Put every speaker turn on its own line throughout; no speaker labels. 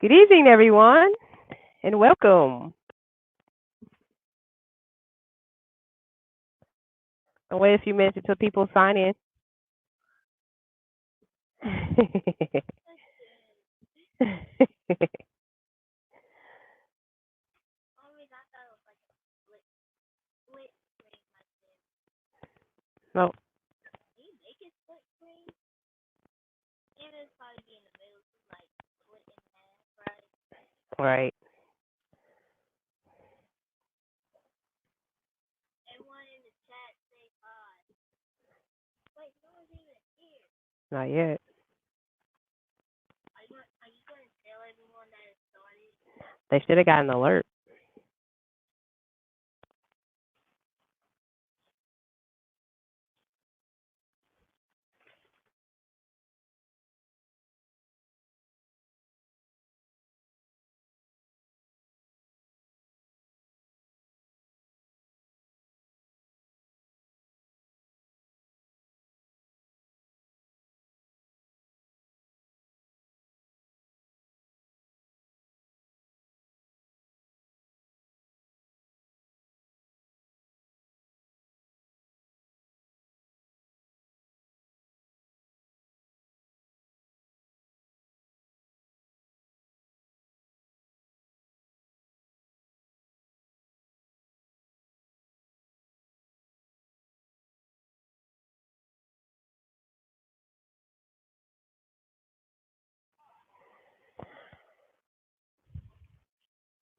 Good evening, everyone, and welcome. I'll wait a few minutes until people sign in. No, right. Not yet. They should have got an alert.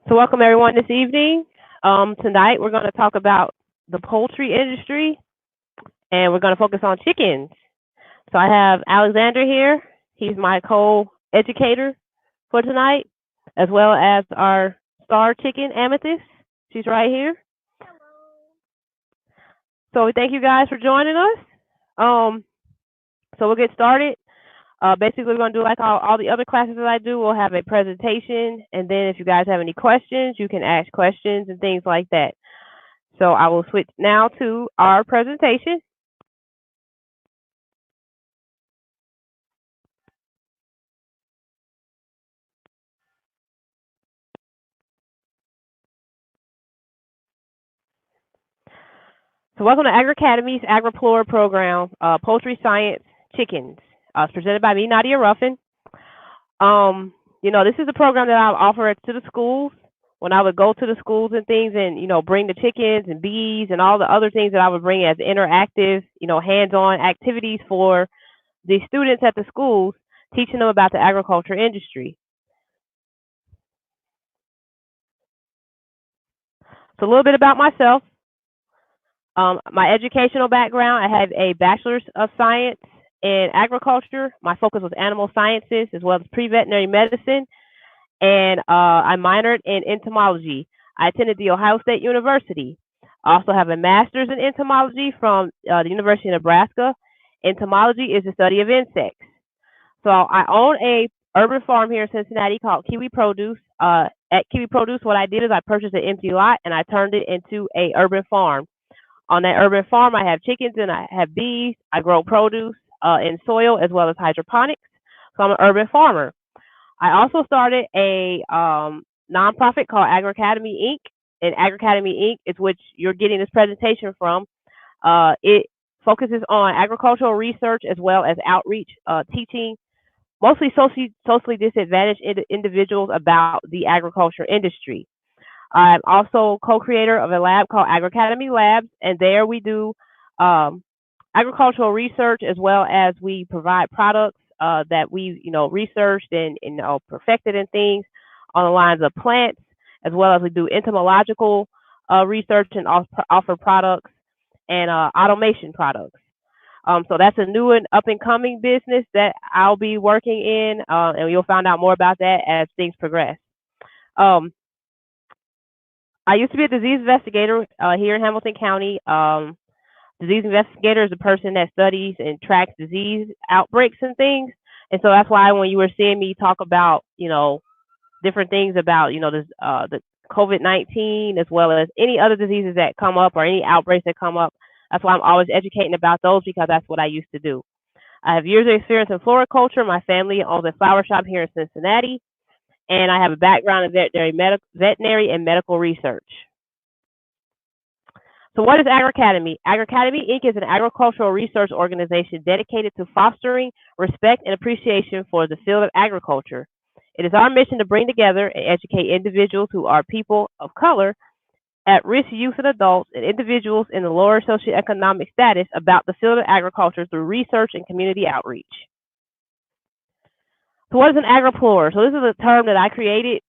So, welcome everyone this evening. Tonight, we're going to talk about the poultry industry, and we're going to focus on chickens. So, I have Alexander here. He's my co-educator for tonight, as well as our star chicken, Amethyst. She's right here. So, we thank you guys for joining us. Um, so, we'll get started. Basically, we're going to do like all the other classes that I do. We'll have a presentation, and then if you guys have any questions, you can ask questions and things like that. So I will switch now to our presentation. So welcome to Agri Academy's AgriPlore program, Poultry Science Chickens. It's presented by me, Nadia Ruffin. This is a program that I've offered to the schools when I would go to the schools and things and, bring the chickens and bees and all the other things that I would bring as interactive, hands-on activities for the students at the schools, teaching them about the agriculture industry. So a little bit about myself. My educational background, I have a bachelor's of science in agriculture. My focus was animal sciences as well as pre-veterinary medicine, and I minored in entomology. I attended the Ohio State University. I also have a master's in entomology from the University of Nebraska. Entomology is the study of insects. So I own a urban farm here in Cincinnati called Kiwi Produce. At Kiwi Produce, what I did is I purchased an empty lot and I turned it into a urban farm. On that urban farm, I have chickens and I have bees. I grow produce in soil as well as hydroponics. So I'm an urban farmer. I also started a nonprofit called Agri Academy Inc. And Agri Academy Inc. is which you're getting this presentation from. It focuses on agricultural research as well as outreach, teaching mostly socially disadvantaged individuals about the agriculture industry. I'm also co-creator of a lab called Agri Academy Labs, and there we do um, agricultural research as well as we provide products that we, researched and perfected and things on the lines of plants, as well as we do entomological research and offer products and automation products. So that's a new and up and coming business that I'll be working in, and you'll find out more about that as things progress. Um, I used to be a disease investigator here in Hamilton County. Disease investigator is a person that studies and tracks disease outbreaks and things. And so that's why when you were seeing me talk about, different things about, the COVID-19 as well as any other diseases that come up or any outbreaks that come up, that's why I'm always educating about those because that's what I used to do. I have years of experience in floriculture. My family owns a flower shop here in Cincinnati. and I have a background in veterinary and medical research. So what is AgriCademy? AgriCademy Inc. is an agricultural research organization dedicated to fostering respect and appreciation for the field of agriculture. It is our mission to bring together and educate individuals who are people of color, at-risk youth and adults, and individuals in the lower socioeconomic status about the field of agriculture through research and community outreach. So what is an agriplorer? So this is a term that I created.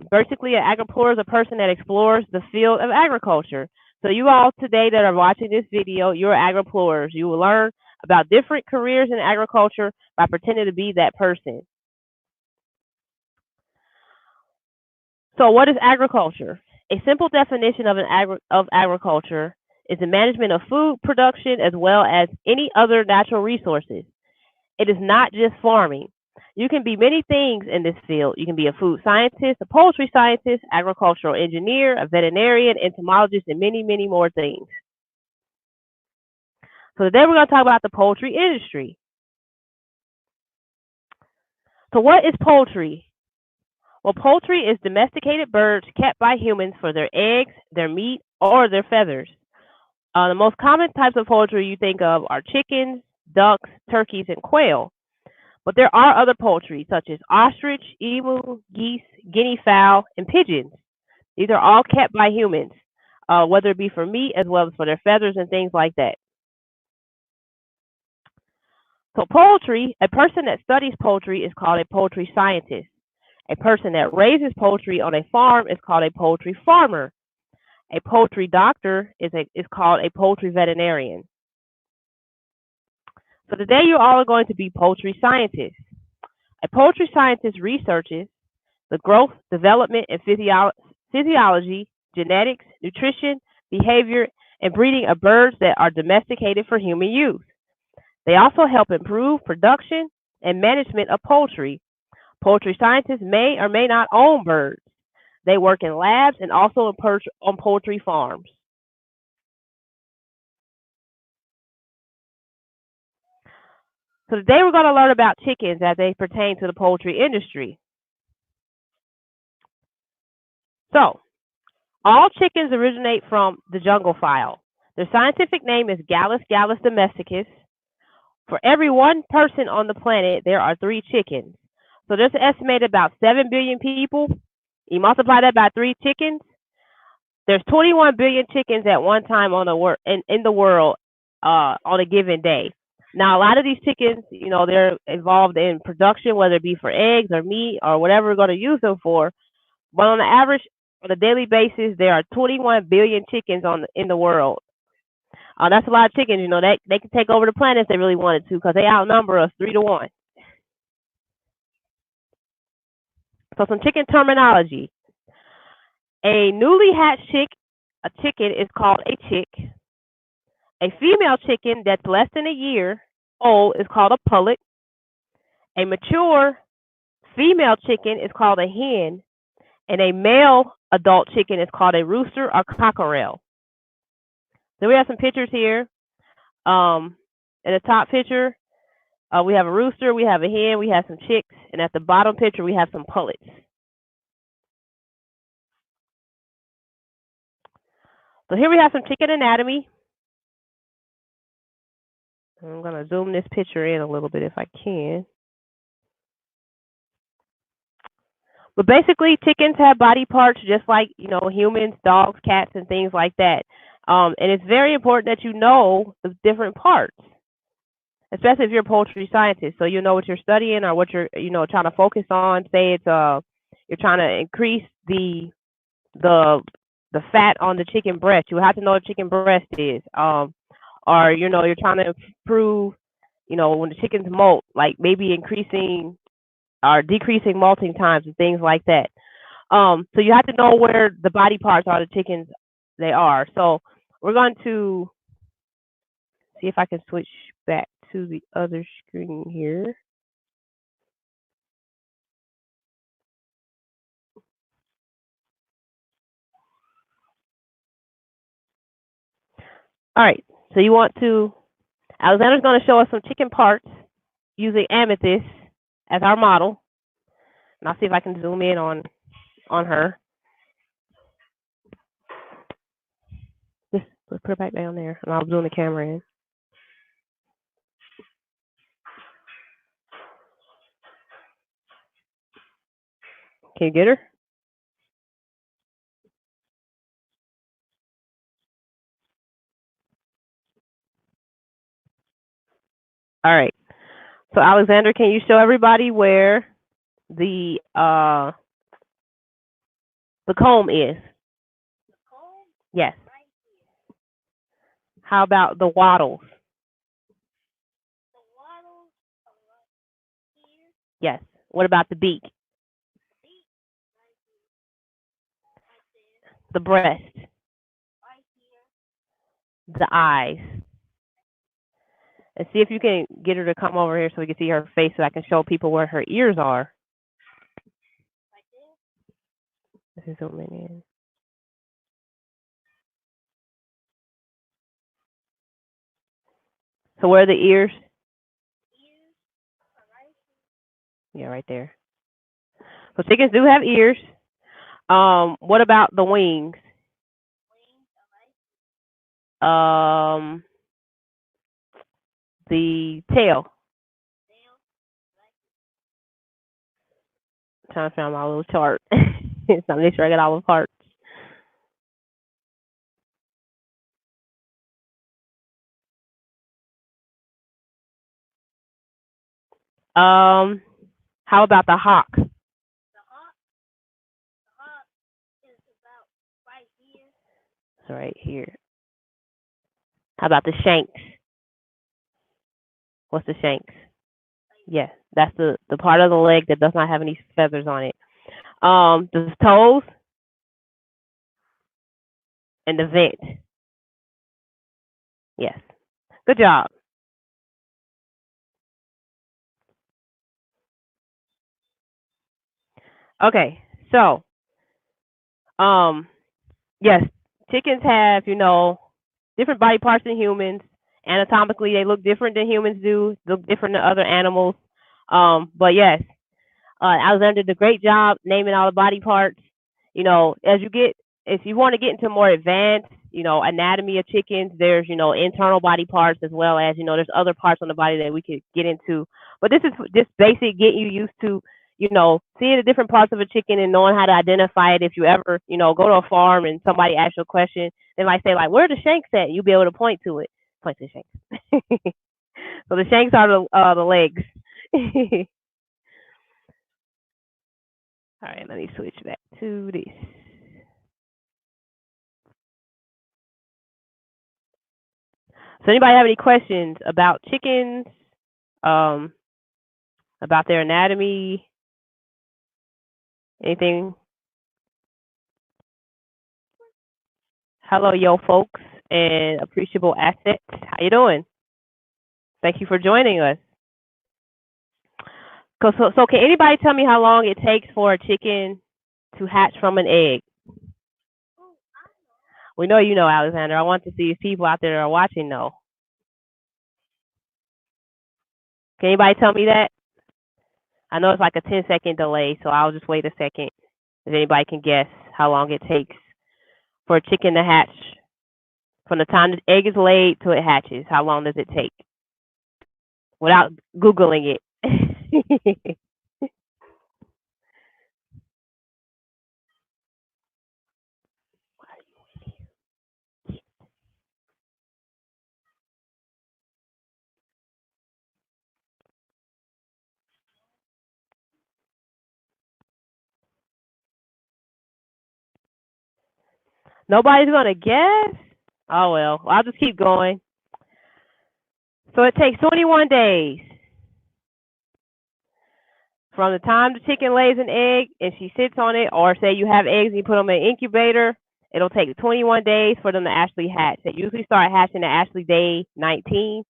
Basically, an agriplorer is a person that explores the field of agriculture. So you all today that are watching this video, you're agriplorers. You will learn about different careers in agriculture by pretending to be that person. So what is agriculture? A simple definition of agriculture is the management of food production as well as any other natural resources. It is not just farming. You can be many things in this field. You can be a food scientist, a poultry scientist, agricultural engineer, a veterinarian, entomologist, and many, many more things. So today we're going to talk about the poultry industry. So what is poultry? Well, poultry is domesticated birds kept by humans for their eggs, their meat, or their feathers. The most common types of poultry you think of are chickens, ducks, turkeys, and quail. But there are other poultry such as ostrich, emu, geese, guinea fowl, and pigeons. These are all kept by humans, whether it be for meat as well as for their feathers and things like that. So poultry, a person that studies poultry is called a poultry scientist. A person that raises poultry on a farm is called a poultry farmer. A poultry doctor is called a poultry veterinarian. So today you all are going to be poultry scientists. A poultry scientist researches the growth, development, and physiology, genetics, nutrition, behavior, and breeding of birds that are domesticated for human use. They also help improve production and management of poultry. Poultry scientists may or may not own birds. They work in labs and also on poultry farms. So today we're going to learn about chickens as they pertain to the poultry industry. So, all chickens originate from the jungle fowl. Their scientific name is Gallus domesticus. For every one person on the planet, there are 3 chickens. So there's an estimated about 7 billion people. You multiply that by 3 chickens. There's 21 billion chickens at one time in the world on a given day. Now, a lot of these chickens, they're involved in production, whether it be for eggs or meat or whatever we're going to use them for. But on the average, on a daily basis, there are 21 billion chickens in the world. That's a lot of chickens. They can take over the planet if they really wanted to because they outnumber us 3-1. So some chicken terminology. A newly hatched chicken is called a chick. A female chicken that's less than a year old is called a pullet. A mature female chicken is called a hen. And a male adult chicken is called a rooster or cockerel. So we have some pictures here. In the top picture, we have a rooster, we have a hen, we have some chicks, and at the bottom picture, we have some pullets. So here we have some chicken anatomy. I'm going to zoom this picture in a little bit if I can. But basically, chickens have body parts just like, humans, dogs, cats, and things like that. And it's very important that you know the different parts, especially if you're a poultry scientist. So you know what you're studying or what you're, trying to focus on. Say it's you're trying to increase the fat on the chicken breast. You have to know what chicken breast is. Or you're trying to improve, when the chickens molt, like maybe increasing or decreasing molting times and things like that. So you have to know where the body parts are the chickens they are. So we're going to see if I can switch back to the other screen here. All right. So Alexander's going to show us some chicken parts using amethyst as our model. And I'll see if I can zoom in on her. Just put her back down there, and I'll zoom the camera in. Can you get her? All right. So Alexander, can you show everybody where the comb is? Yes. How about the wattles? Yes. What about the beak? The breast? The eyes? And see if you can get her to come over here so we can see her face so I can show people where her ears are. This is zooming in. So where are the ears? Yeah, right there. So chickens do have ears. What about the wings? The tail. I'm trying to find my little chart. It's not make sure I got all the parts. How about the hawk? It's right here. How about the shanks? What's the shanks? Yes, that's the part of the leg that does not have any feathers on it. The toes and the vent. Yes. Good job. Okay, so yes, chickens have, different body parts than humans. Anatomically, they look different than humans do, look different than other animals. But yes, Alexander did a great job naming all the body parts. As you get, if you want to get into more advanced, anatomy of chickens, there's, internal body parts as well as, there's other parts on the body that we could get into. But this is just basic, getting you used to, seeing the different parts of a chicken and knowing how to identify it. If you ever, go to a farm and somebody asks you a question, they might say like, "Where are the shanks at?" You'll be able to point to it. Point to the shanks. So the shanks are the legs. All right, let me switch back to this. So anybody have any questions about chickens, about their anatomy, anything? Hello, yo folks, and appreciable assets. How you doing? Thank you for joining us. So can anybody tell me how long it takes for a chicken to hatch from an egg? We know you know, Alexander. I want to see if people out there that are watching know. Can anybody tell me that? I know it's like a 10-second delay, so I'll just wait a second. If anybody can guess how long it takes for a chicken to hatch from the time the egg is laid till it hatches, how long does it take? Without Googling it. Nobody's gonna guess? Oh well, I'll just keep going. So it takes 21 days from the time the chicken lays an egg and she sits on it, or say you have eggs and you put them in an incubator, it'll take 21 days for them to actually hatch. They usually start hatching at actually day 19,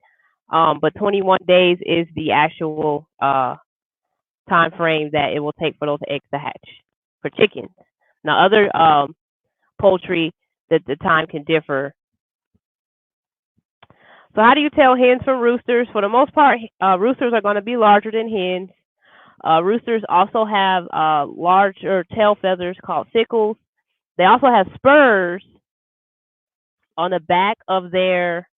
but 21 days is the actual time frame that it will take for those eggs to hatch for chickens. Now, other poultry, the time can differ. So how do you tell hens from roosters? For the most part, roosters are going to be larger than hens. Roosters also have larger tail feathers called sickles. They also have spurs on the back of their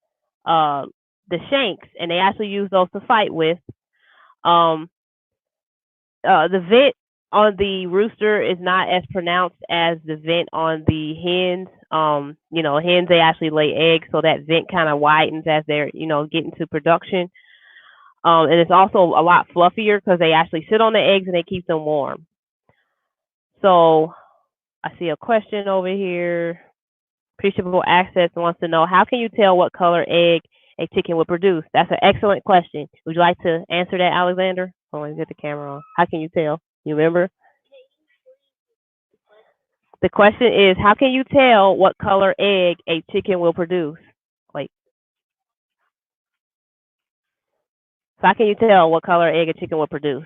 the shanks, and they actually use those to fight with. Um, the vent on the rooster is not as pronounced as the vent on the hens. Hens they actually lay eggs, so that vent kind of widens as they're getting to production. And it's also a lot fluffier because they actually sit on the eggs and they keep them warm. So I see a question over here. Appreciable Access wants to know, how can you tell what color egg a chicken will produce? That's an excellent question. Would you like to answer that, Alexander? Oh, let me get the camera on. How can you tell? You remember? The question is, how can you tell what color egg a chicken will produce? Like, so how can you tell what color egg a chicken will produce?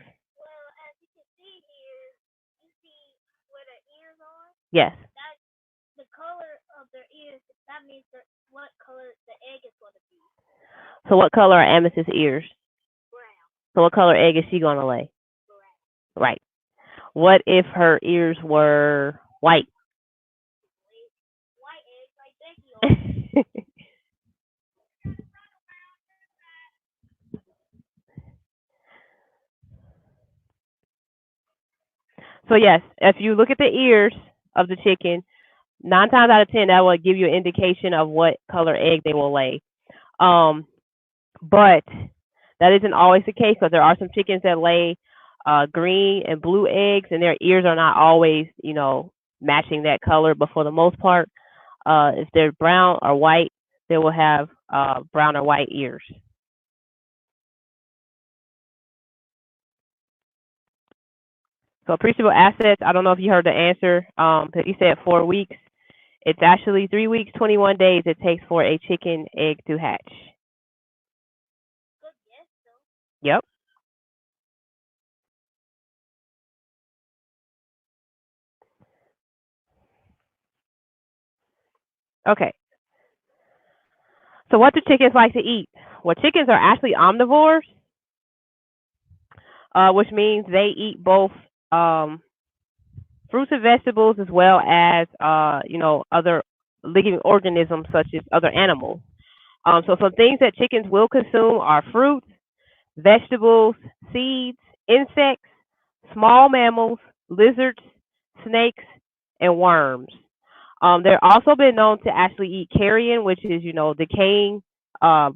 Yes. The color of their ears, that means what color the egg is going to be. So what color are Amethyst's ears? Brown. So what color egg is she going to lay? Brown. Right. What if her ears were white? White egg, like Becky. So yes, if you look at the ears of the chicken, 9 times out of 10, that will give you an indication of what color egg they will lay. But that isn't always the case, because there are some chickens that lay green and blue eggs, and their ears are not always, matching that color. But for the most part, if they're brown or white, they will have brown or white ears. So appreciable assets, I don't know if you heard the answer, because you said 4 weeks. It's actually 3 weeks, 21 days it takes for a chicken egg to hatch. Yep. Okay. So what do chickens like to eat? Well, chickens are actually omnivores, which means they eat both fruits and vegetables, as well as other living organisms such as other animals. So some things that chickens will consume are fruits, vegetables, seeds, insects, small mammals, lizards, snakes, and worms. They're also been known to actually eat carrion, which is decaying, uh,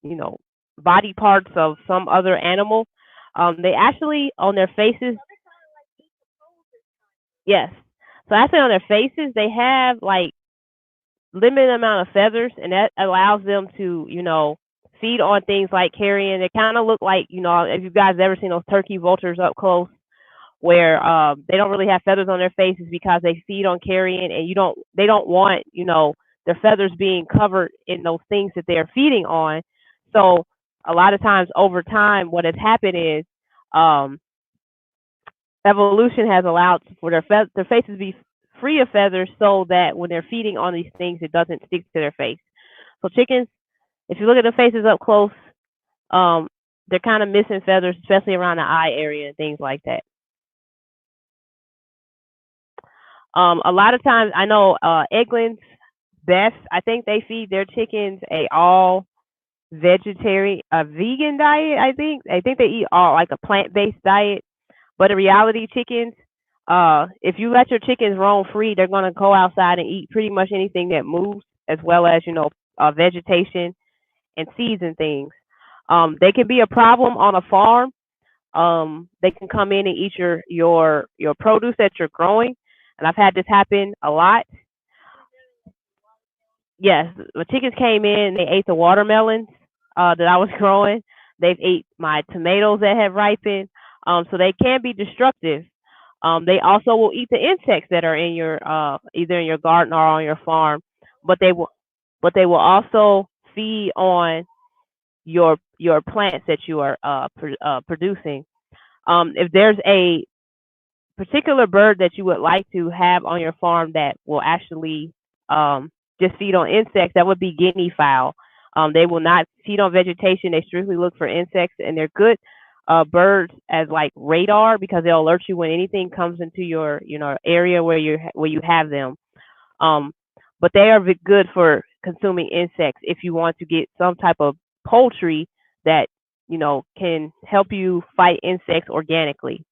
you know body parts of some other animal. They actually on their faces, yes. So actually on their faces they have like limited amount of feathers, and that allows them to feed on things like carrion. They kind of look like if you guys ever seen those turkey vultures up close, where they don't really have feathers on their faces because they feed on carrion, and they don't want their feathers being covered in those things that they're feeding on. So a lot of times over time, what has happened is um, evolution has allowed for their faces to be free of feathers, so that when they're feeding on these things, it doesn't stick to their face. So chickens, if you look at the faces up close, um, they're kind of missing feathers, especially around the eye area and things like that. A lot of times, I know Eggland's Best. I think they feed their chickens a all vegan diet. I think they eat all like a plant based diet. But in reality, chickens, if you let your chickens roam free, they're gonna go outside and eat pretty much anything that moves, as well as vegetation and seeds and things. They can be a problem on a farm. They can come in and eat your produce that you're growing, and I've had this happen a lot. Yes, the chickens came in, they ate the watermelons that I was growing. They've ate my tomatoes that have ripened. So they can be destructive. They also will eat the insects that are in your either in your garden or on your farm, but they will also feed on your plants that you are producing. If there's a particular bird that you would like to have on your farm that will actually just feed on insects, that would be guinea fowl. They will not feed on vegetation. They strictly look for insects, and they're good birds as like radar because they'll alert you when anything comes into your area where you have them. Um, but they are good for consuming insects if you want to get some type of poultry that can help you fight insects organically.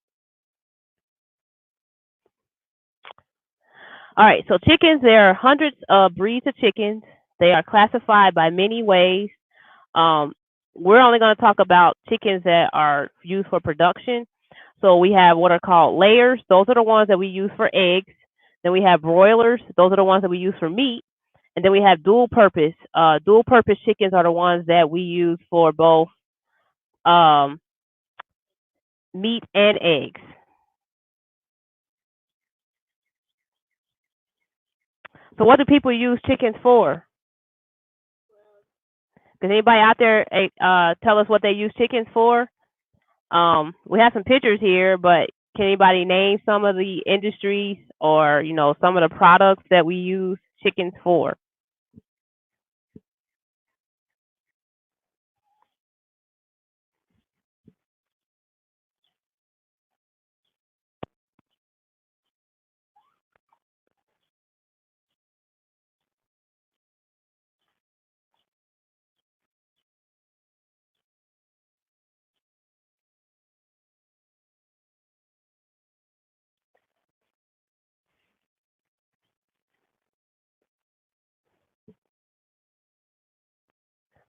All right, so chickens, there are hundreds of breeds of chickens. They are classified by many ways. Um, we're only going to talk about chickens that are used for production. So we have what are called layers. Those are the ones that we use for eggs. Then we have broilers. Those are the ones that we use for meat. And then we have dual purpose. Dual purpose chickens are the ones that we use for both um, meat and eggs. So what do people use chickens for? Does anybody out there tell us what they use chickens for? We have some pictures here, but can anybody name some of the industries or some of the products that we use chickens for?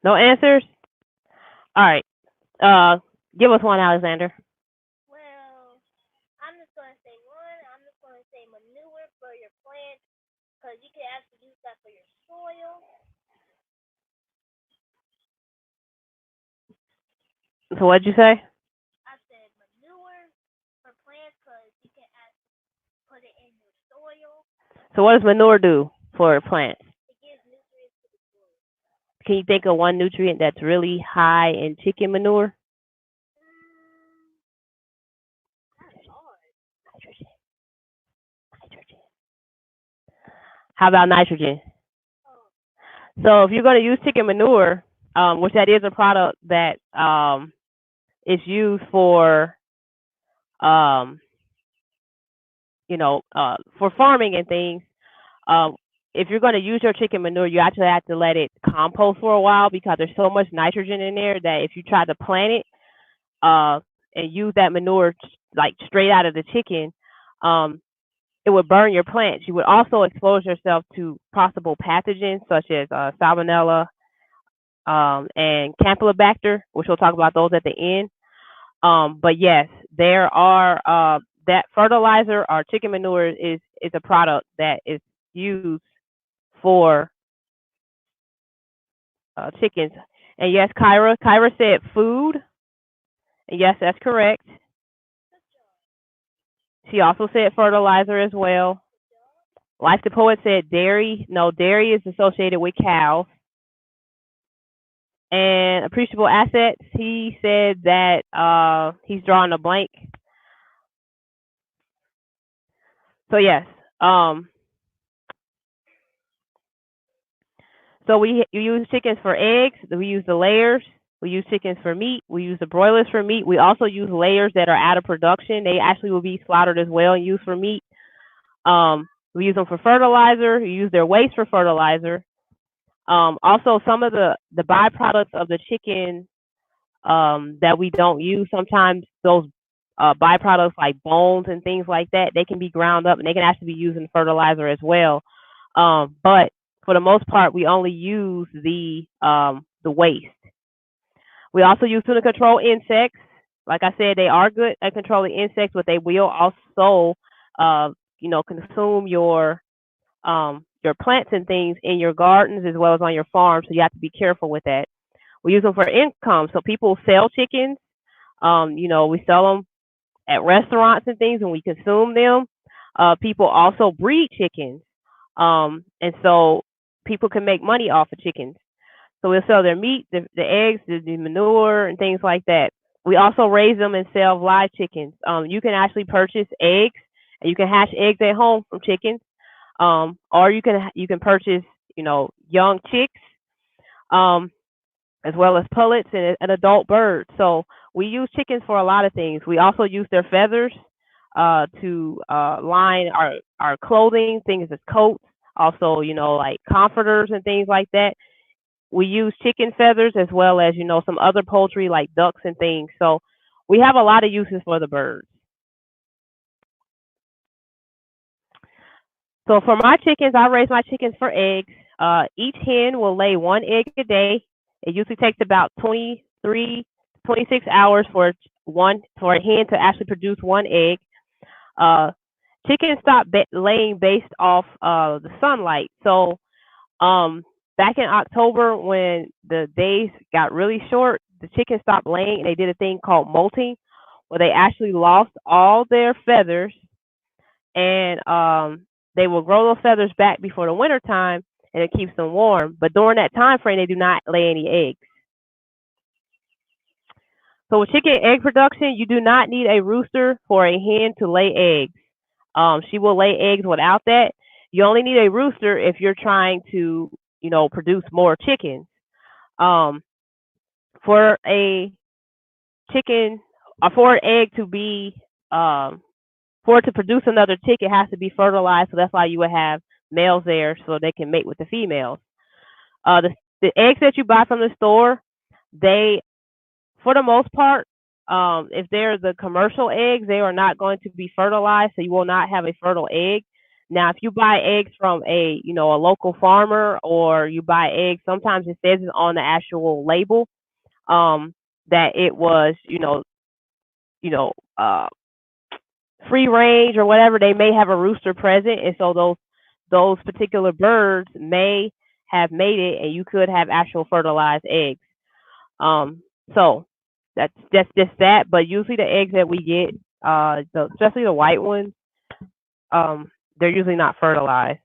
No answers? All right. Give us one, Alexander.
Well, I'm just going to say one. I'm just going to say manure for your plants because you can actually use that for your soil.
So what'd you say?
I said manure for plants because you can actually put it in your soil.
So what does manure do for plants?
It gives nutrients to the soil.
Can you think of one nutrient that's really high in chicken manure?
That's hard.
Nitrogen. Nitrogen. How about nitrogen?
Oh.
So if you're going to use chicken manure, which that is a product that is used for um, for farming and things. Um, if you're going to use your chicken manure, you actually have to let it compost for a while because there's so much nitrogen in there that if you try to plant it uh, and use that manure like straight out of the chicken, um, it would burn your plants. You would also expose yourself to possible pathogens such as salmonella and campylobacter, which we'll talk about those at the end. But yes, there are that fertilizer or chicken manure is a product that is used for chickens. And yes, Kyra said food. And yes, that's correct. She also said fertilizer as well. Life the Poet said dairy. No, dairy is associated with cows. And appreciable assets, he said that he's drawing a blank. So yes, so we use chickens for eggs. We use the layers. We use chickens for meat. We use the broilers for meat. We also use layers that are out of production. They actually will be slaughtered as well and used for meat. We use them for fertilizer. We use their waste for fertilizer. Also, some of the byproducts of the chicken that we don't use, sometimes those byproducts like bones and things like that, they can be ground up and they can actually be used in fertilizer as well. But for the most part, we only use the waste. We also use them to control insects. Like I said, they are good at controlling insects, but they will also, consume your plants and things in your gardens as well as on your farm. So you have to be careful with that. We use them for income. So people sell chickens. We sell them at restaurants and things, and we consume them. People also breed chickens, and so people can make money off of chickens. So we'll sell their meat, the eggs, the manure, and things like that. We also raise them and sell live chickens. You can actually purchase eggs, and you can hatch eggs at home from chickens, or you can purchase young chicks, as well as pullets and an adult bird. So we use chickens for a lot of things. We also use their feathers to line our clothing, things as coats, also, like comforters and things like that. We use chicken feathers as well as, some other poultry like ducks and things. So we have a lot of uses for the birds. So for my chickens, I raise my chickens for eggs. Each hen will lay one egg a day. It usually takes about 23, 26 hours for a hen to actually produce one egg. Uh, Chickens stop laying based off the sunlight. So back in October, when the days got really short, the chickens stopped laying, and they did a thing called molting, where they actually lost all their feathers, and they will grow those feathers back before the winter time, and it keeps them warm. But during that time frame, they do not lay any eggs. So with chicken egg production, you do not need a rooster for a hen to lay eggs. She will lay eggs without that. You only need a rooster if you're trying to, produce more chickens. Um, for a chicken, or for an egg to be, for it to produce another chick, it has to be fertilized. So that's why you would have males there so they can mate with the females. The eggs that you buy from the store, they, for the most part, if they're the commercial eggs, they are not going to be fertilized, so you will not have a fertile egg. Now, if you buy eggs from a local farmer, or you buy eggs, sometimes it says it on the actual label, that it was, you know, uh, free range or whatever. They may have a rooster present, and so those particular birds may have mated, and you could have actual fertilized eggs. So that's just that. But usually the eggs that we get, especially the white ones, they're usually not fertilized.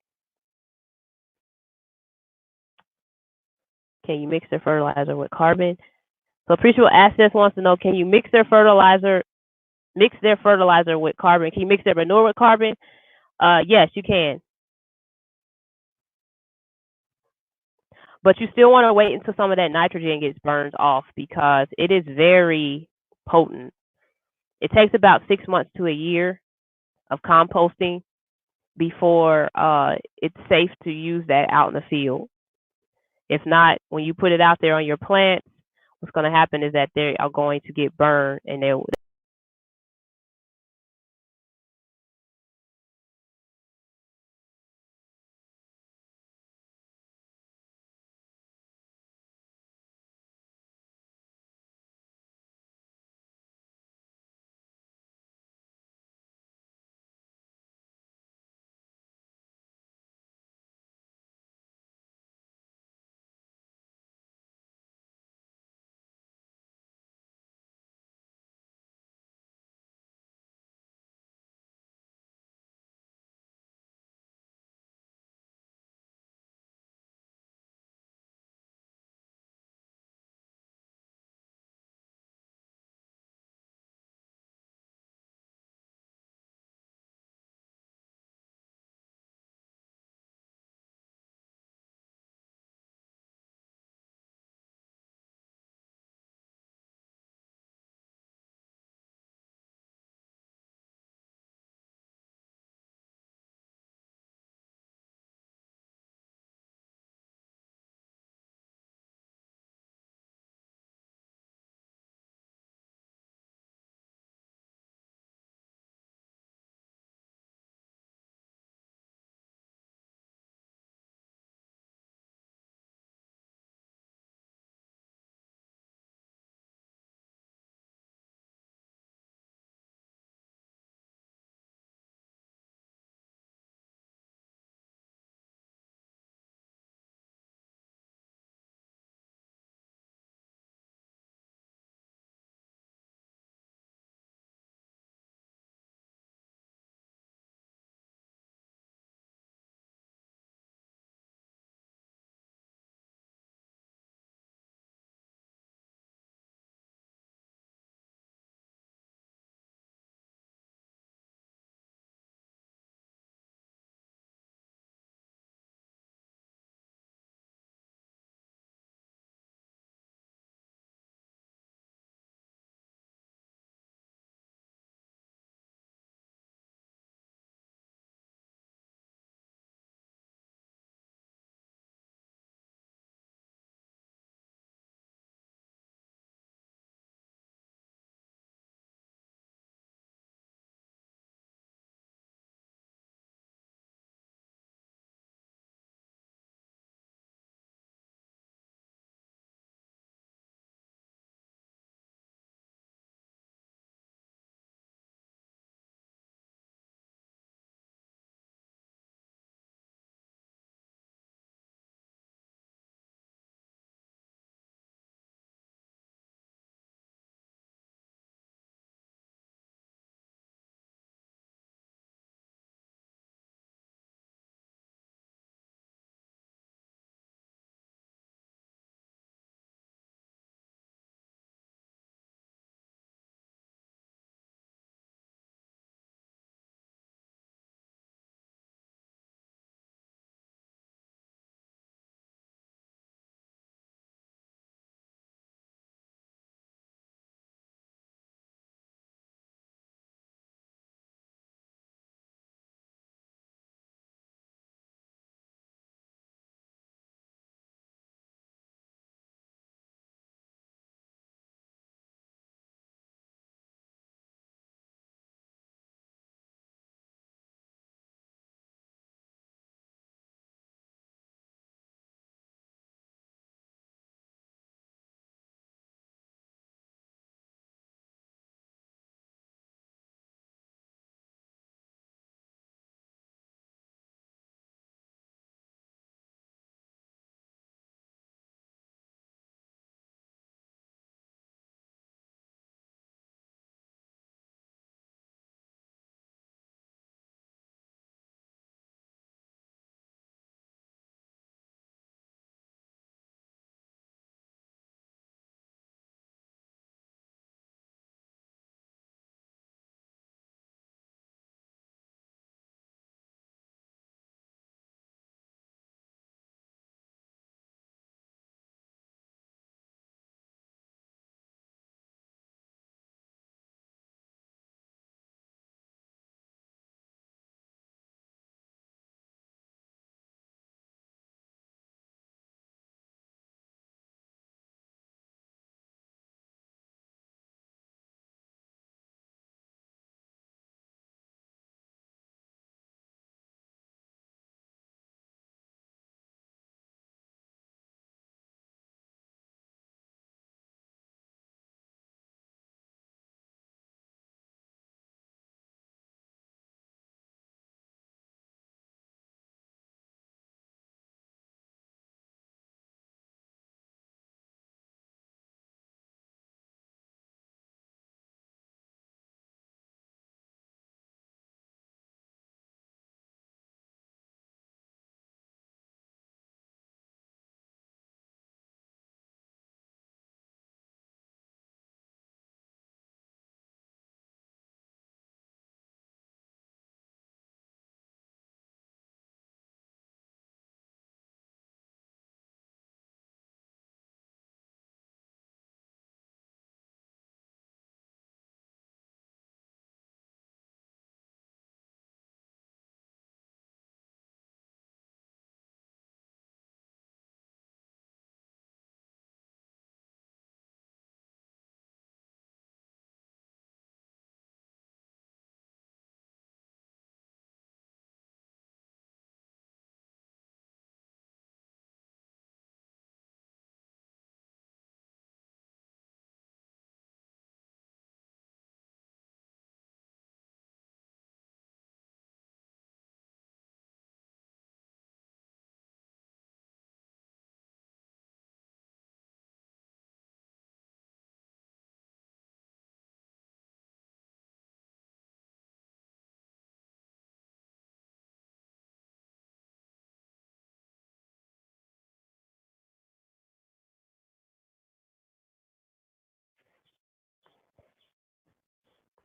Can you mix their fertilizer with carbon? So Appreciable Access wants to know: can you mix their fertilizer with carbon? Can you mix their manure with carbon? Yes, you can, but you still want to wait until some of that nitrogen gets burned off, because it is very potent. It takes about 6 months to a year of composting before it's safe to use that out in the field. If not, when you put it out there on your plants, what's going to happen is that they are going to get burned, and they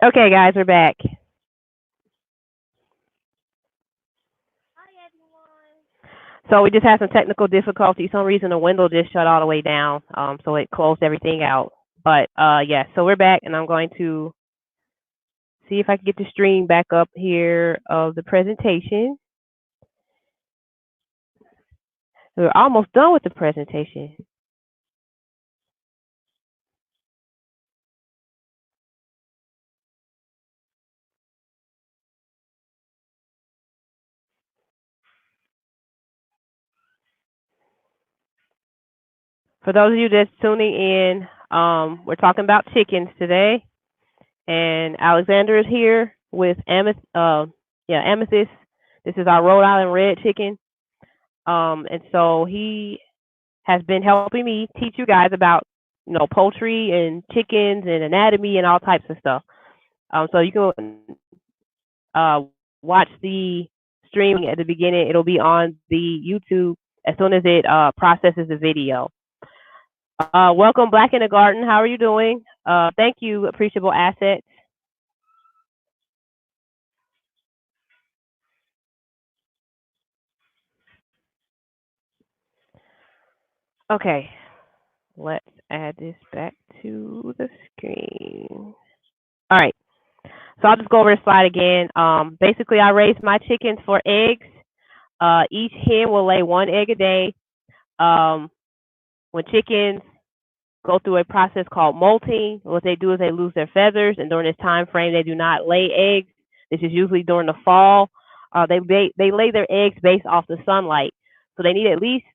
Okay, guys, we're back.
Hi everyone.
So we just had some technical difficulties. For some reason the window just shut all the way down. So it closed everything out. But yeah, so we're back and I'm going to see if I can get the stream back up here of the presentation. We're almost done with the presentation. For those of you that's tuning in, we're talking about chickens today, and Alexander is here with Amethyst. This is our Rhode Island red chicken, and so he has been helping me teach you guys about poultry and chickens and anatomy and all types of stuff. So you can uh, watch the streaming at the beginning. It'll be on the YouTube as soon as it processes the video. Welcome, Black in the Garden. How are you doing? Thank you, Appreciable Assets. Okay, let's add this back to the screen. All right, so I'll just go over the slide again. Basically, I raise my chickens for eggs. Each hen will lay one egg a day. When chickens go through a process called molting, what they do is they lose their feathers, and during this time frame, they do not lay eggs. This is usually during the fall. They lay their eggs based off the sunlight, so they need at least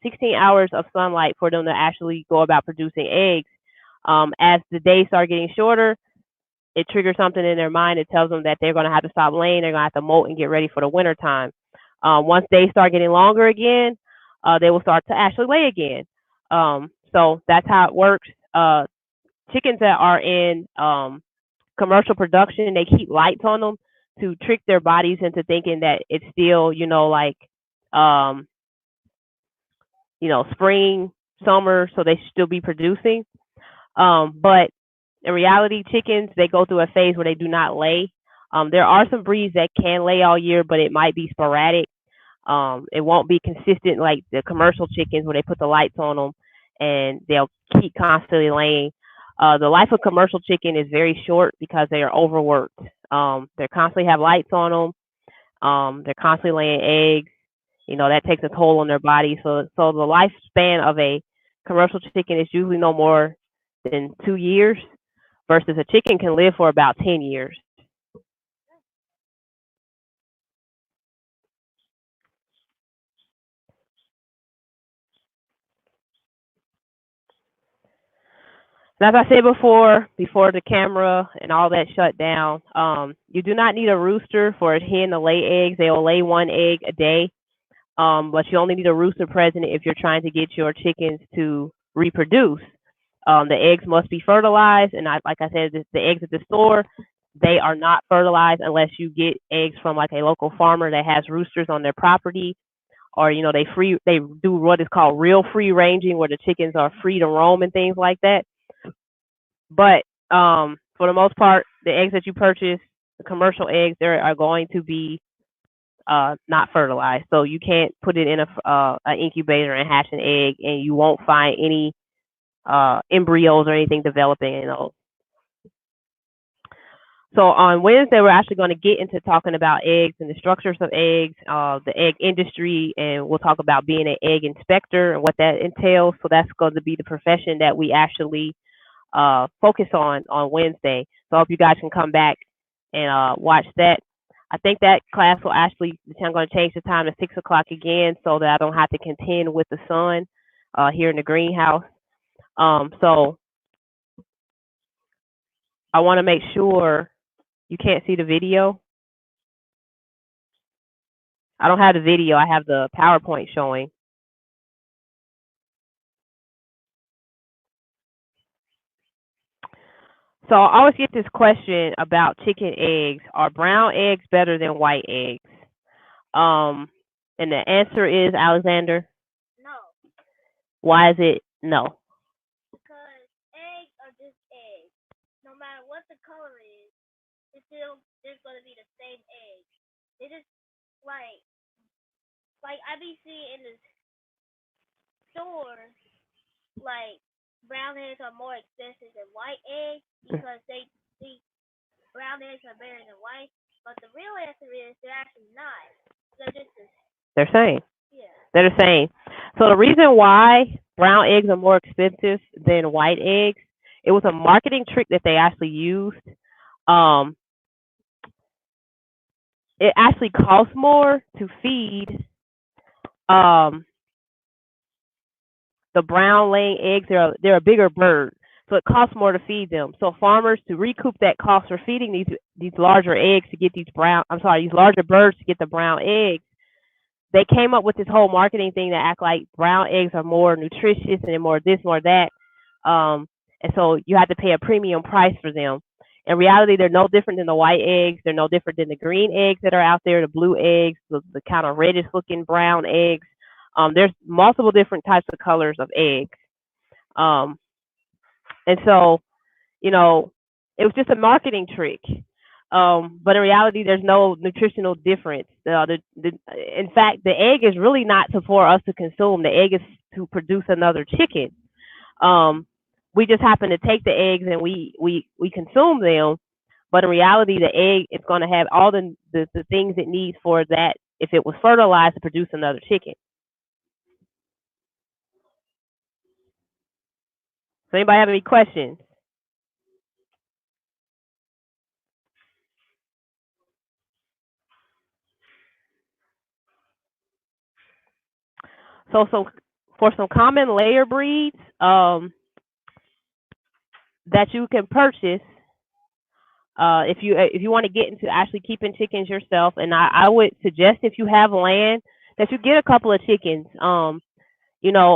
16 hours of sunlight for them to actually go about producing eggs. As the days start getting shorter, it triggers something in their mind. It tells them that they're going to have to stop laying. They're going to have to molt and get ready for the winter time. Once they start getting longer again, they will start to actually lay again. So that's how it works. Chickens that are in commercial production, they keep lights on them to trick their bodies into thinking that it's still, um, spring, summer, so they should still be producing. But in reality, chickens, they go through a phase where they do not lay. There are some breeds that can lay all year, but it might be sporadic. It won't be consistent like the commercial chickens where they put the lights on them and they'll keep constantly laying. The life of commercial chicken is very short because they are overworked. They constantly have lights on them. They're constantly laying eggs. That takes a toll on their body. So the lifespan of a commercial chicken is usually no more than 2 years, versus a chicken can live for about 10 years. And as I said before the camera and all that shut down, you do not need a rooster for a hen to lay eggs. They will lay one egg a day, but you only need a rooster present if you're trying to get your chickens to reproduce. The eggs must be fertilized, and like I said, the eggs at the store, they are not fertilized unless you get eggs from like a local farmer that has roosters on their property, or they do what is called real free ranging, where the chickens are free to roam and things like that. But for the most part, the eggs that you purchase, the commercial eggs, they are going to be not fertilized, so you can't put it in an incubator and hatch an egg, and you won't find any embryos or anything developing in those. So on Wednesday, we're actually going to get into talking about eggs and the structures of eggs, the egg industry, and we'll talk about being an egg inspector and what that entails. So that's going to be the profession that we actually focus on Wednesday. So I hope you guys can come back and watch that. I think that class will actually, I'm going to change the time to 6 o'clock again so that I don't have to contend with the sun here in the greenhouse. So I want to make sure you can't see the video. I don't have the video. I have the PowerPoint showing. So I always get this question about chicken eggs. Are brown eggs better than white eggs? And the answer is, Alexander,
No,
why is it no?
because eggs are just eggs. No matter what the color is, it's still there's gonna be the same egg. They just like I be seeing in the store like brown eggs are more expensive than white eggs because they think brown eggs are better than white. But the real answer is they're actually not. They're just
They're same.
yeah.
They're the same. So the reason why brown eggs are more expensive than white eggs, it was a marketing trick that they actually used. Um, it actually costs more to feed um the brown laying eggs. They're a bigger bird, so it costs more to feed them. So farmers, to recoup that cost for feeding these larger eggs to get these larger birds to get the brown eggs, they came up with this whole marketing thing that act like brown eggs are more nutritious and more this, more that. And so you have to pay a premium price for them. In reality, they're no different than the white eggs. They're no different than the green eggs that are out there, the blue eggs, the kind of reddish looking brown eggs. There's multiple different types of colors of eggs. Um, and so, you know, it was just a marketing trick. But in reality, there's no nutritional difference. In fact, the egg is really not for us to consume. The egg is to produce another chicken. Um, we just happen to take the eggs and we consume them. But in reality, the egg is going to have all the things it needs for that if it was fertilized to produce another chicken. So anybody have any questions? So for some common layer breeds that you can purchase, if you want to get into actually keeping chickens yourself, and I would suggest if you have land that you get a couple of chickens.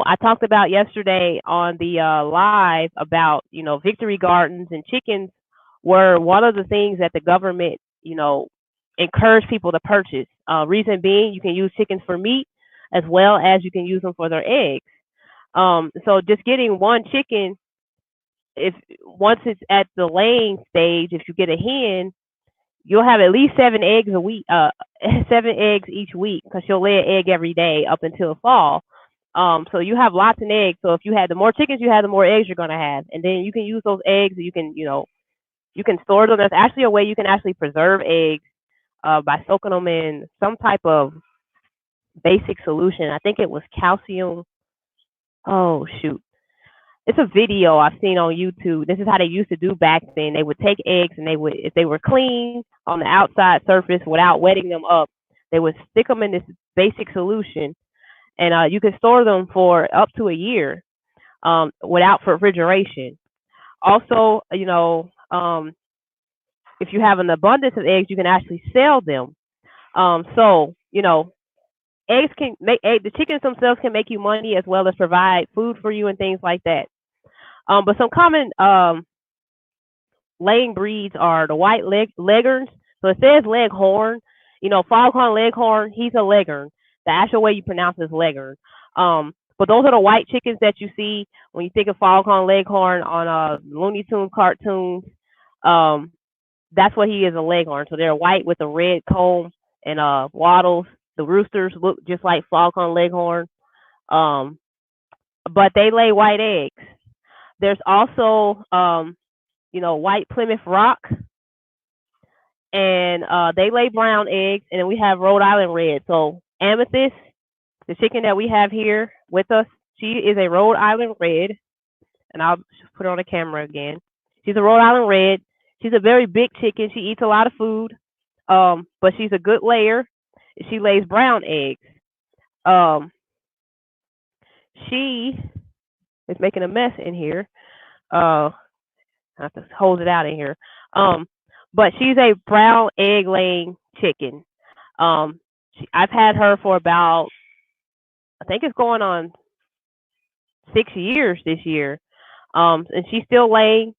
I talked about yesterday on the live about victory gardens, and chickens were one of the things that the government encouraged people to purchase. Reason being, you can use chickens for meat as well as you can use them for their eggs. So just getting one chicken, if once it's at the laying stage, if you get a hen, you'll have at least 7 eggs a week, 7 eggs each week, because she'll lay an egg every day up until fall. So you have lots of eggs. So if you had the more chickens you have, the more eggs you're gonna have, and then you can use those eggs. You can store them. There's actually a way you can actually preserve eggs by soaking them in some type of basic solution. I think it was calcium. Oh shoot, it's a video I've seen on YouTube. This is how they used to do back then. They would take eggs and if they were clean on the outside surface without wetting them up, they would stick them in this basic solution, and you can store them for up to a year without refrigeration. Also, if you have an abundance of eggs, you can actually sell them. So eggs can make the chickens themselves can make you money as well as provide food for you and things like that. But some common laying breeds are the white leghorns. So it says leghorn. Foghorn leghorn, he's a leghorn. The actual way you pronounce it is leghorn. But those are the white chickens that you see when you think of foghorn leghorn on Looney Tunes cartoons. Um, that's what he is, a leghorn. So they're white with a red comb and wattles. The roosters look just like foghorn leghorn, um, but they lay white eggs. There's also white Plymouth Rock, and they lay brown eggs. And then we have Rhode Island Red. So Amethyst, the chicken that we have here with us, she is a Rhode Island Red, and I'll put her on the camera again. She's a Rhode Island Red. She's a very big chicken. She eats a lot of food, but she's a good layer. She lays brown eggs. Um, she is making a mess in here. I have to hold it out in here. Um, but she's a brown egg laying chicken. I've had her for about, I think it's going on 6 years this year. And she's still laying.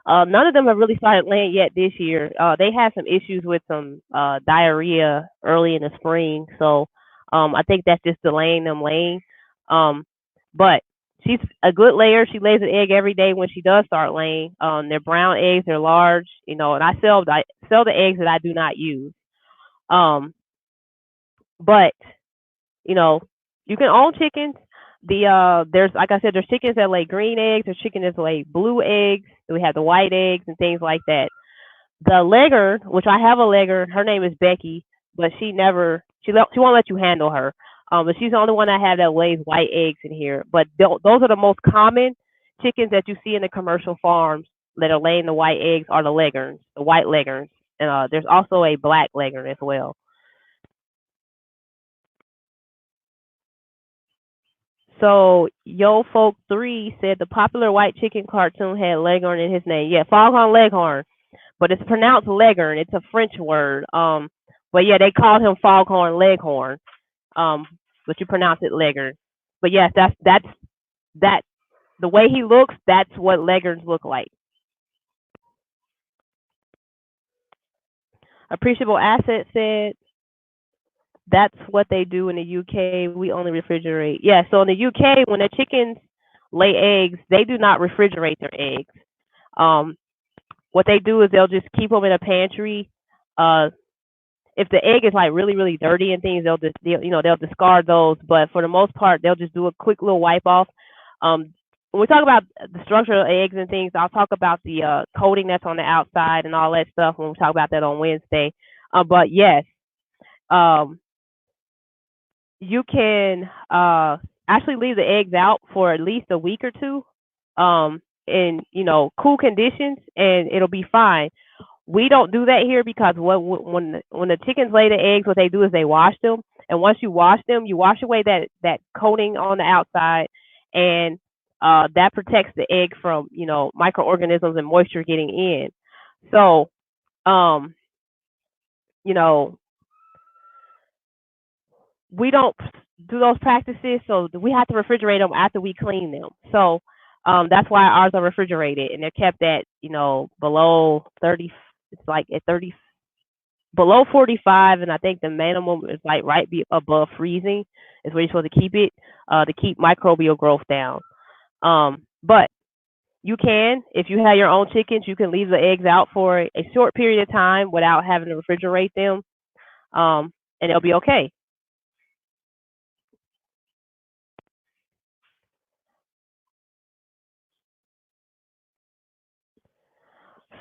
None of them have really started laying yet this year. They had some issues with some diarrhea early in the spring, so I think that's just delaying them laying. Um, but she's a good layer. She lays an egg every day when she does start laying. They're brown eggs. They're large, and I sell the eggs that I do not use. Um, but you know, you can own chickens. There's like I said, there's chickens that lay green eggs. There's chickens that lay blue eggs. We have the white eggs and things like that. The legger, which I have a legger, her name is Becky, but she won't let you handle her. But she's the only one I have that lays white eggs in here. But those are the most common chickens that you see in the commercial farms that are laying the white eggs are the leghorns, the white leghorns. And there's also a black leghorn as well. So Yo Folk 3 said the popular white chicken cartoon had Leghorn in his name. Yeah, Foghorn Leghorn, but it's pronounced Leghorn. It's a French word. But yeah, they called him Foghorn Leghorn. But you pronounce it Leghorn. But yes, that the way he looks. That's what Leghorns look like. Appreciable Asset said that's what they do in the UK. We only refrigerate. Yeah, so in the UK, when the chickens lay eggs, they do not refrigerate their eggs. What they do is they'll just keep them in a pantry. If the egg is like really really dirty and things, they'll discard those. But for the most part, they'll just do a quick little wipe off. When we talk about the structure of eggs and things, I'll talk about the coating that's on the outside and all that stuff when we talk about that on Wednesday. But yes, um, you can actually leave the eggs out for at least a week or two in cool conditions, and it'll be fine. We don't do that here because when the chickens lay the eggs, what they do is they wash them, and once you wash them, you wash away that coating on the outside, and that protects the egg from microorganisms and moisture getting in. So um, you know we don't do those practices, so we have to refrigerate them after we clean them. So that's why ours are refrigerated and they're kept at below 30. It's like at 30, below 45, and I think the minimum is like above freezing is where you're supposed to keep it to keep microbial growth down. But you can, if you have your own chickens, you can leave the eggs out for a short period of time without having to refrigerate them, and it'll be okay.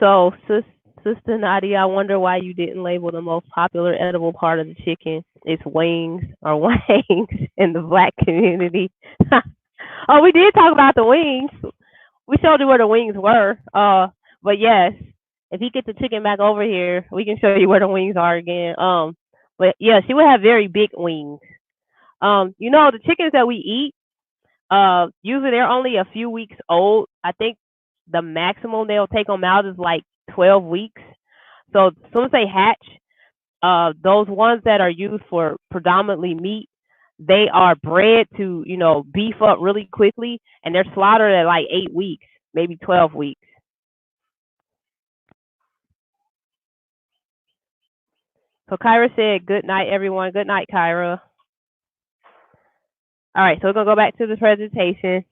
So, Sister Nadia, I wonder why you didn't label the most popular edible part of the chicken its wings or wings in the black community. Oh, we did talk about the wings. We showed you where the wings were. But yes, if he gets the chicken back over here, we can show you where the wings are again. But yeah, she would have very big wings. The chickens that we eat, usually they're only a few weeks old. I think the maximum they'll take them out is like 12 weeks. So as soon as they hatch, those ones that are used for predominantly meat, they are bred to, beef up really quickly, and they're slaughtered at like 8 weeks, maybe 12 weeks. So Kyra said, "Good night, everyone. Good night, Kyra." All right, so we're gonna go back to the presentation.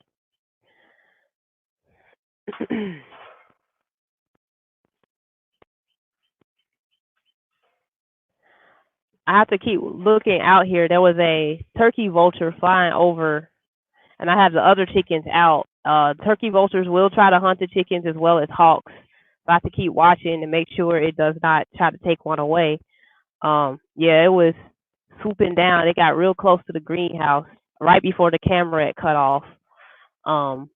I have to keep looking out here. There was a turkey vulture flying over, and I have the other chickens out. Turkey vultures will try to hunt the chickens as well as hawks. So I have to keep watching to make sure it does not try to take one away. Yeah, it was swooping down. It got real close to the greenhouse right before the camera had cut off. Um,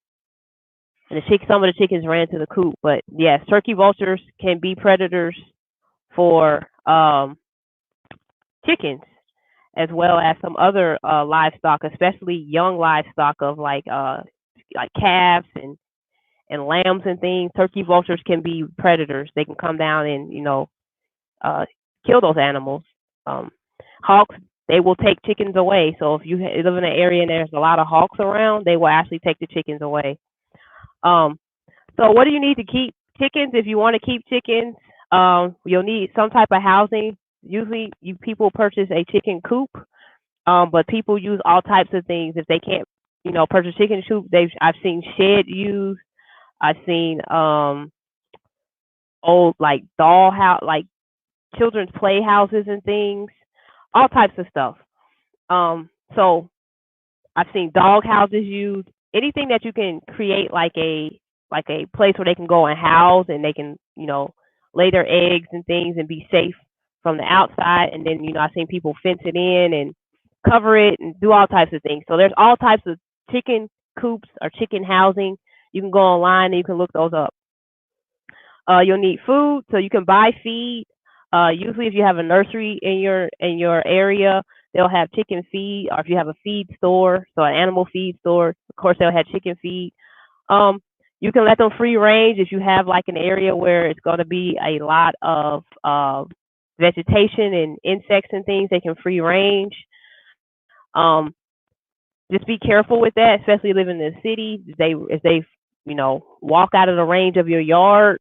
and some of the chickens ran to the coop. But yes, turkey vultures can be predators for chickens as well as some other livestock, especially young livestock of like calves and lambs and things. Turkey vultures can be predators. They can come down and kill those animals. Hawks, they will take chickens away. So if you live in an area and there's a lot of hawks around, they will actually take the chickens away. So what do you need to keep chickens? If you want to keep chickens, you'll need some type of housing. Usually, people purchase a chicken coop, but people use all types of things if they can't purchase chicken coop. I've seen shed used. I've seen old like doll house, like children's playhouses and things, all types of stuff. So I've seen dog houses used. Anything that you can create like a place where they can go and house and they can lay their eggs and things and be safe from the outside. And then I've seen people fence it in and cover it and do all types of things. So there's all types of chicken coops or chicken housing. You can go online and you can look those up. You'll need food, so you can buy feed. Usually, if you have a nursery in your area, they'll have chicken feed, or if you have a feed store, so an animal feed store, of course they'll have chicken feed. Um, you can let them free range if you have like an area where it's going to be a lot of vegetation and insects and things. They can free range. Um, just be careful with that, especially living in the city. If they walk out of the range of your yard,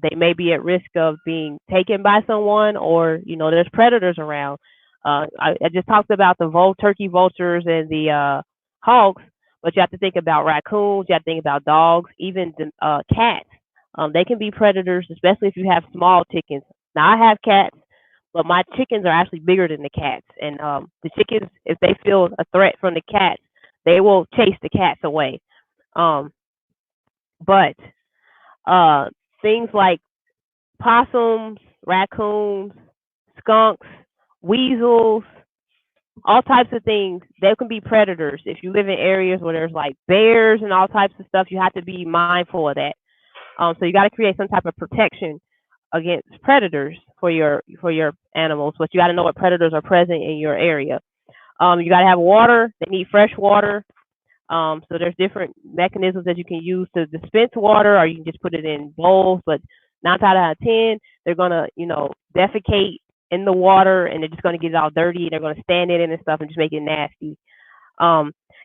they may be at risk of being taken by someone, or there's predators around. I just talked about the turkey vultures and the hogs, but you have to think about raccoons. You have to think about dogs, even the cats. They can be predators, especially if you have small chickens. Now I have cats, but my chickens are actually bigger than the cats, and the chickens, if they feel a threat from the cats, they will chase the cats away. Um, but uh, things like possums, raccoons, skunks, weasels, all types of things. They can be predators. If you live in areas where there's like bears and all types of stuff, you have to be mindful of that. So you got to create some type of protection against predators for your animals. But you got to know what predators are present in your area. You got to have water. They need fresh water. So there's different mechanisms that you can use to dispense water, or you can just put it in bowls. But 9 out of 10, they're gonna, defecate in the water, and they're just gonna get it all dirty, and they're gonna stand in it and stuff, and just make it nasty.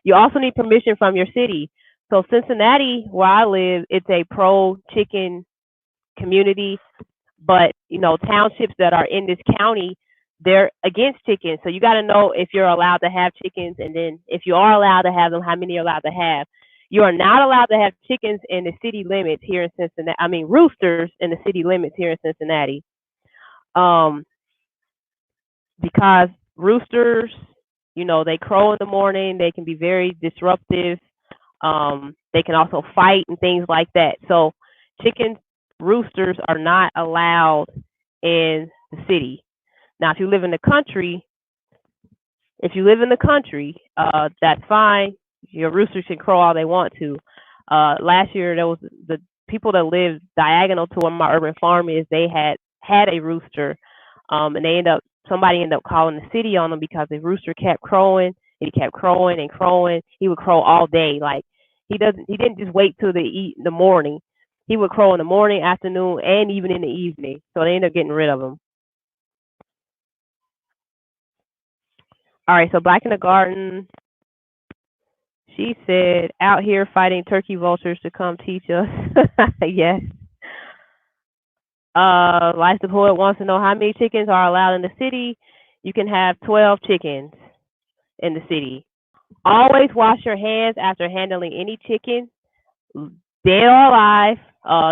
You also need permission from your city. So Cincinnati, where I live, it's a pro chicken community, but townships that are in this county, they're against chickens. So you got to know if you're allowed to have chickens, and then if you are allowed to have them, how many you're allowed to have. You are not allowed to have chickens in the city limits here in Cincinnati. I mean, roosters in the city limits here in Cincinnati, um, because roosters, they crow in the morning. They can be very disruptive. They can also fight and things like that. So chickens, roosters are not allowed in the city. Now, if you live in the country, that's fine. Your roosters can crow all they want to. Last year, there was the people that lived diagonal to where my urban farm is. They had a rooster, and somebody ended up calling the city on them because the rooster kept crowing. And he kept crowing and crowing. He would crow all day. Like he didn't just wait till the morning. He would crow in the morning, afternoon, and even in the evening. So they ended up getting rid of him. All right, so Black in the Garden, she said, out here fighting turkey vultures to come teach us. Yes. Life the Poet wants to know how many chickens are allowed in the city. You can have 12 chickens in the city. Always wash your hands after handling any chicken, dead or alive.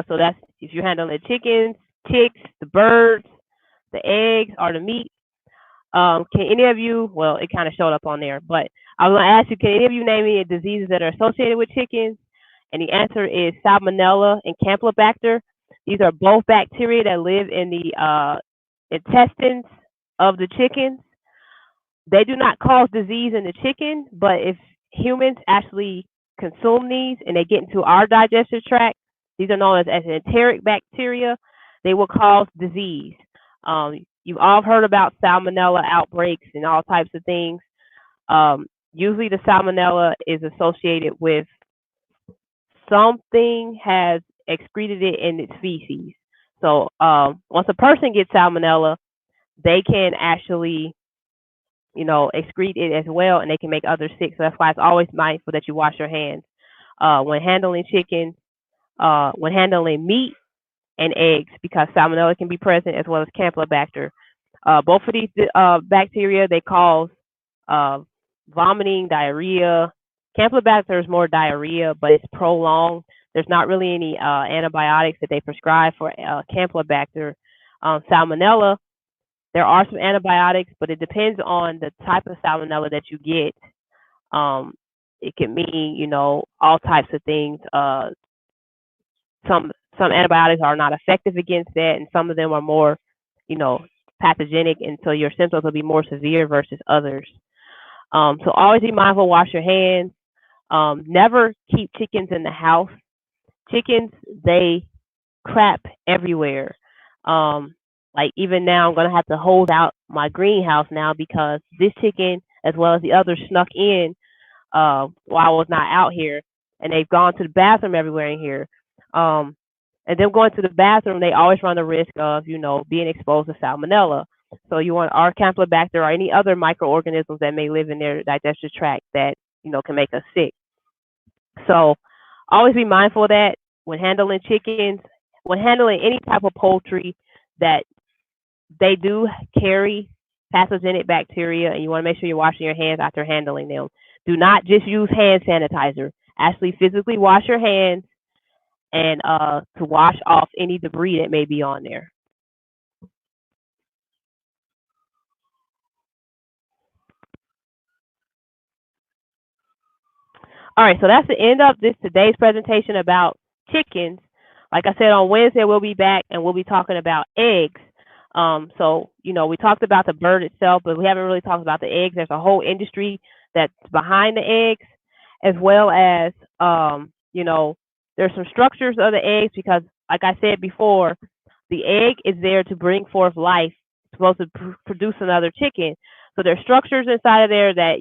So that's if you're handling the chickens, chicks, the birds, the eggs, or the meat. Can any of you, well, it kind of showed up on there, but I was going to ask you, can any of you name any diseases that are associated with chickens? And the answer is Salmonella and Campylobacter. These are both bacteria that live in the intestines of the chickens. They do not cause disease in the chicken, but if humans actually consume these and they get into our digestive tract, these are known as enteric bacteria. They will cause disease. You've all heard about salmonella outbreaks and all types of things. Usually the salmonella is associated with something has excreted it in its feces. So once a person gets salmonella, they can actually, excrete it as well, and they can make others sick. So that's why it's always mindful that you wash your hands when handling chickens, when handling meat and eggs, because salmonella can be present as well as Campylobacter. Both of these bacteria, they cause vomiting, diarrhea, Campylobacter is more diarrhea, but it's prolonged. There's not really any antibiotics that they prescribe for Campylobacter. Salmonella, there are some antibiotics, but it depends on the type of salmonella that you get. Um, it can mean, all types of things. Some antibiotics are not effective against that, and some of them are more, you know, pathogenic, and so your symptoms will be more severe versus others. So always be mindful, wash your hands. Never keep chickens in the house. Chickens, they crap everywhere. Like even now, I'm gonna have to hold out my greenhouse now because this chicken, as well as the others, snuck in while I was not out here, and they've gone to the bathroom everywhere in here. Um, and them going to the bathroom, they always run the risk of, being exposed to salmonella. So you want our Campylobacter or any other microorganisms that may live in their digestive tract that, can make us sick. So always be mindful of that when handling chickens, when handling any type of poultry that they do carry pathogenic bacteria, and you want to make sure you're washing your hands after handling them. Do not just use hand sanitizer. Actually physically wash your hands and to wash off any debris that may be on there. All right, so that's the end of today's presentation about chickens. Like I said, on Wednesday we'll be back and we'll be talking about eggs. So we talked about the bird itself, but we haven't really talked about the eggs. There's a whole industry that's behind the eggs, as well as there's some structures of the eggs because, like I said before, the egg is there to bring forth life. It's supposed to produce another chicken. So there's structures inside of there that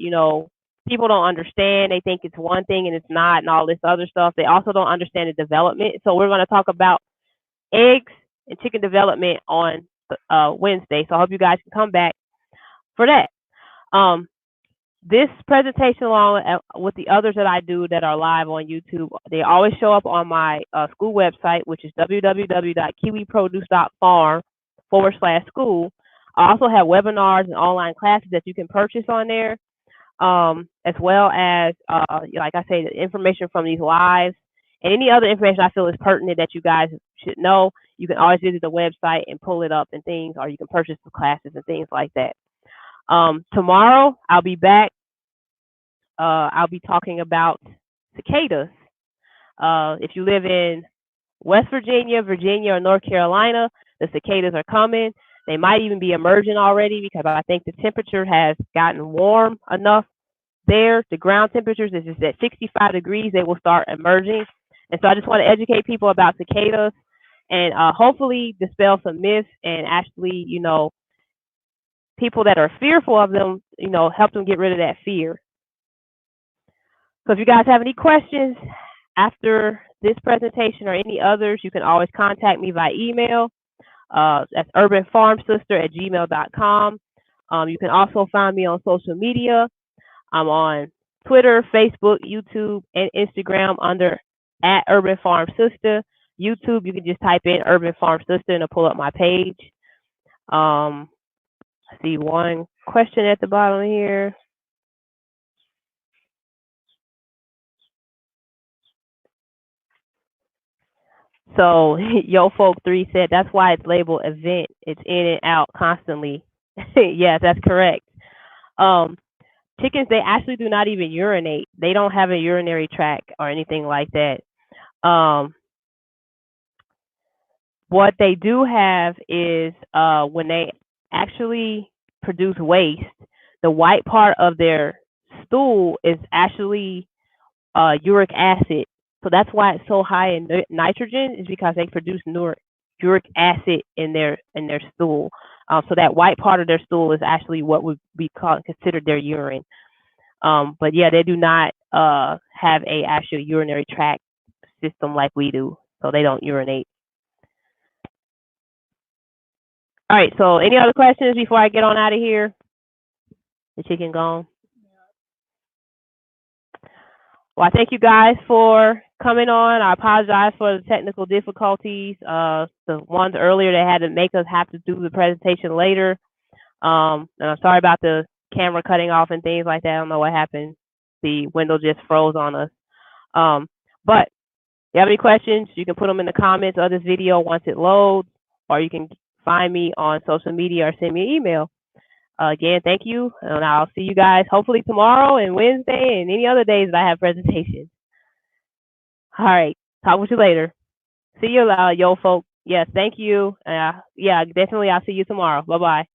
people don't understand. They think it's one thing and it's not, and all this other stuff. They also don't understand the development. So we're going to talk about eggs and chicken development on Wednesday. So I hope you guys can come back for that. This presentation, along with the others that I do that are live on YouTube, they always show up on my school website, which is www.kiwiproduce.farm/school. I also have webinars and online classes that you can purchase on there, as well as, like I say, the information from these lives and any other information I feel is pertinent that you guys should know. You can always visit the website and pull it up and things, or you can purchase the classes and things like that. Tomorrow I'll be back. I'll be talking about cicadas. If you live in West Virginia, Virginia, or North Carolina, the cicadas are coming. They might even be emerging already because I think the temperature has gotten warm enough there. The ground temperatures is just at 65 degrees. They will start emerging. And so I just want to educate people about cicadas and hopefully dispel some myths and actually, people that are fearful of them, help them get rid of that fear. So if you guys have any questions after this presentation or any others, you can always contact me by email. That's urbanfarmsister@gmail.com. You can also find me on social media. I'm on Twitter, Facebook, YouTube, and Instagram under @urbanfarmsister. YouTube, you can just type in Urban Farm Sister and it'll pull up my page. I see one question at the bottom here. So Yo Folk 3 said that's why it's labeled event. It's in and out constantly. Yes, that's correct. Chickens, they actually do not even urinate. They don't have a urinary tract or anything like that. What they do have is when they actually produce waste, the white part of their stool is actually uric acid. So that's why it's so high in nitrogen, is because they produce uric acid in their stool. So that white part of their stool is actually what would be considered their urine. But yeah, they do not have a actual urinary tract system like we do, so they don't urinate. All right, so any other questions before I get on out of here? The chicken gone? Well, I thank you guys for coming on. I apologize for the technical difficulties. The ones earlier that had to make us have to do the presentation later. And I'm sorry about the camera cutting off and things like that. I don't know what happened. The window just froze on us. But if you have any questions, you can put them in the comments of this video once it loads, or you can find me on social media or send me an email. Again, thank you, and I'll see you guys hopefully tomorrow and Wednesday and any other days that I have presentations. All right, talk with you later. See you, yo folk. Yes, thank you. Yeah, definitely. I'll see you tomorrow. Bye bye.